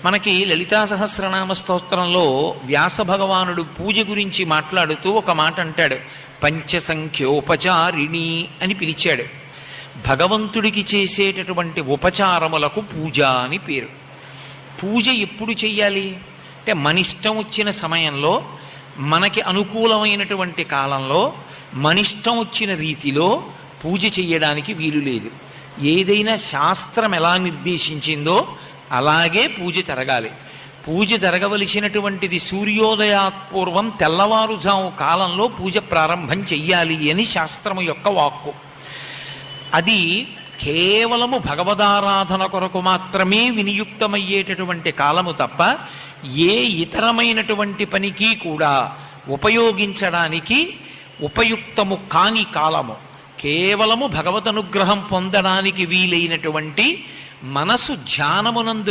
మనకి లలితా సహస్రనామ స్తోత్రంలో వ్యాస భగవానుడు పూజ గురించి మాట్లాడుతూ ఒక మాట అంటాడు. పంచసంఖ్యోపచారిణి అని పిలిచాడు. భగవంతుడికి చేసేటటువంటి ఉపచారములకు పూజ అని పేరు. పూజ ఎప్పుడు చెయ్యాలి అంటే మనిష్టం వచ్చిన సమయంలో, మనకి అనుకూలమైనటువంటి కాలంలో, మనిష్టం వచ్చిన రీతిలో పూజ చెయ్యడానికి వీలు లేదు. ఏదైనా శాస్త్రం ఎలా నిర్దేశించిందో అలాగే పూజ జరగాలి. పూజ జరగవలసినటువంటిది సూర్యోదయాత్పూర్వం తెల్లవారుజాము కాలంలో పూజ ప్రారంభం చెయ్యాలి అని శాస్త్రము యొక్క వాక్కు. అది కేవలము భగవదారాధన కొరకు మాత్రమే వినియుక్తమయ్యేటటువంటి కాలము తప్ప ఏ ఇతరమైనటువంటి పనికి కూడా ఉపయోగించడానికి ఉపయుక్తము కాని కాలము. కేవలము భగవదనుగ్రహం పొందడానికి వీలైనటువంటి మనసు ధ్యానమునందు